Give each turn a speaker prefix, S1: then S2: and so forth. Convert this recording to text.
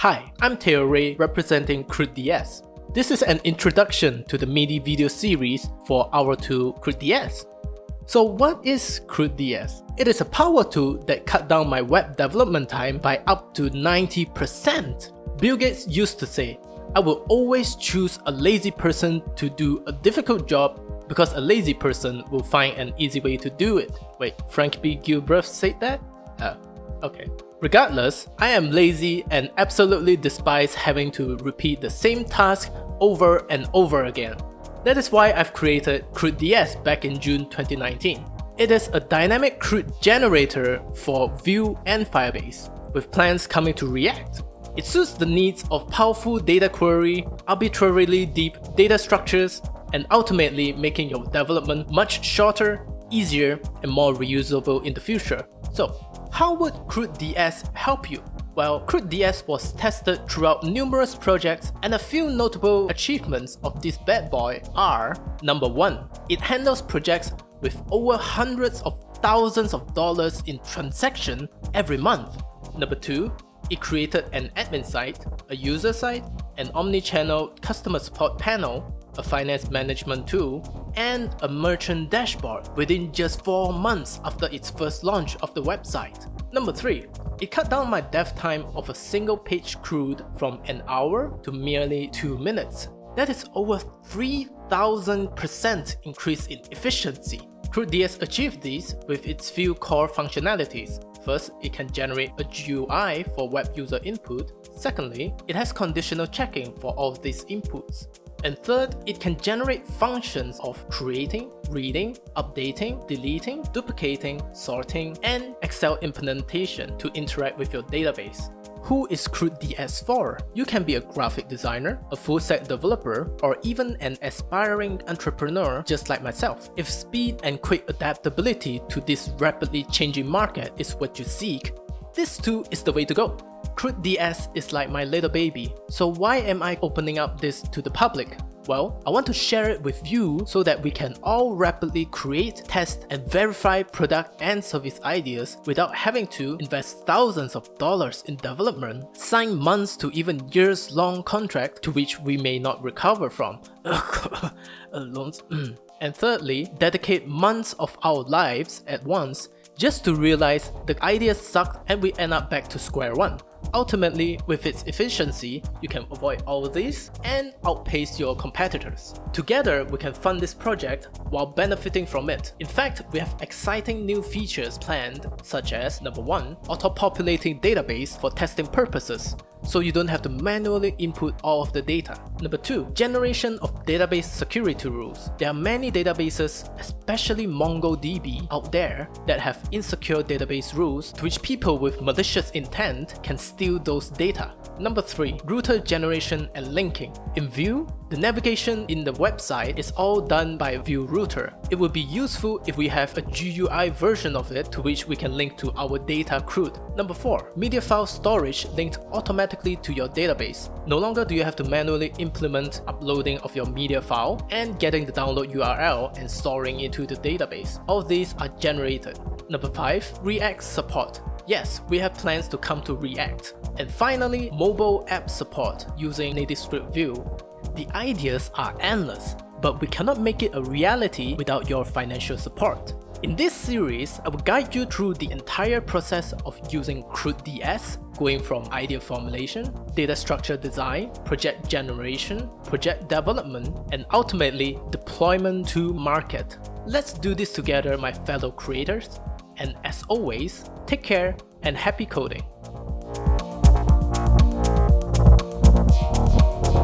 S1: Hi, I'm Teo Ray representing CRUD DS. This is an introduction to the mini video series for our tool CRUD DS. So what is CRUD DS? It is a power tool that cut down my web development time by up to 90%. Bill Gates used to say, I will always choose a lazy person to do a difficult job because a lazy person will find an easy way to do it. Wait, Frank B. Gilbreth said that? Okay. Regardless, I am lazy and absolutely despise having to repeat the same task over and over again. That is why I've created CRUD DS back in June 2019. It is a dynamic CRUD generator for Vue and Firebase, with plans coming to React. It suits the needs of powerful data query, arbitrarily deep data structures, and ultimately making your development much shorter, easier, and more reusable in the future. So, how would CRUD DS help you? Well, CRUD DS was tested throughout numerous projects, and a few notable achievements of this bad boy are: number 1, it handles projects with over hundreds of thousands of dollars in transaction every month. Number 2, it created an admin site, a user site, an omni-channel customer support panel, a finance management tool, and a merchant dashboard within just 4 months after its first launch of the website. Number 3, it cut down my dev time of a single page CRUD from an hour to merely 2 minutes. That is over 3000% increase in efficiency. CRUD DS achieved this with its few core functionalities. First, it can generate a GUI for web user input. Secondly, it has conditional checking for all of these inputs. And third, it can generate functions of creating, reading, updating, deleting, duplicating, sorting, and Excel implementation to interact with your database. Who is CRUD DS for? You can be a graphic designer, a full-stack developer, or even an aspiring entrepreneur just like myself. If speed and quick adaptability to this rapidly changing market is what you seek, this tool is the way to go. CRUD DS is like my little baby. So why am I opening up this to the public? Well, I want to share it with you so that we can all rapidly create, test, and verify product and service ideas without having to invest thousands of dollars in development, sign months to even years-long contract to which we may not recover from. Loans. And thirdly, dedicate months of our lives at once just to realize the idea sucked and we end up back to square one. Ultimately, with its efficiency, you can avoid all of this and outpace your competitors. Together, we can fund this project while benefiting from it. In fact, we have exciting new features planned, such as number 1, auto-populating database for testing purposes, so you don't have to manually input all of the data. Number 2, generation of database security rules. There are many databases, especially MongoDB, out there that have insecure database rules to which people with malicious intent can steal those data. Number 3, router generation and linking. In Vue, the navigation in the website is all done by Vue Router. It would be useful if we have a GUI version of it to which we can link to our data CRUD. Number 4, media file storage linked automatically to your database. No longer do you have to manually implement uploading of your media file and getting the download URL and storing it to the database. All these are generated. Number 5, React support. Yes, we have plans to come to React. And finally, mobile app support using NativeScript Vue. The ideas are endless, but we cannot make it a reality without your financial support. In this series, I will guide you through the entire process of using CRUD DS, going from idea formulation, data structure design, project generation, project development, and ultimately deployment to market. Let's do this together, my fellow creators. And as always, take care and happy coding.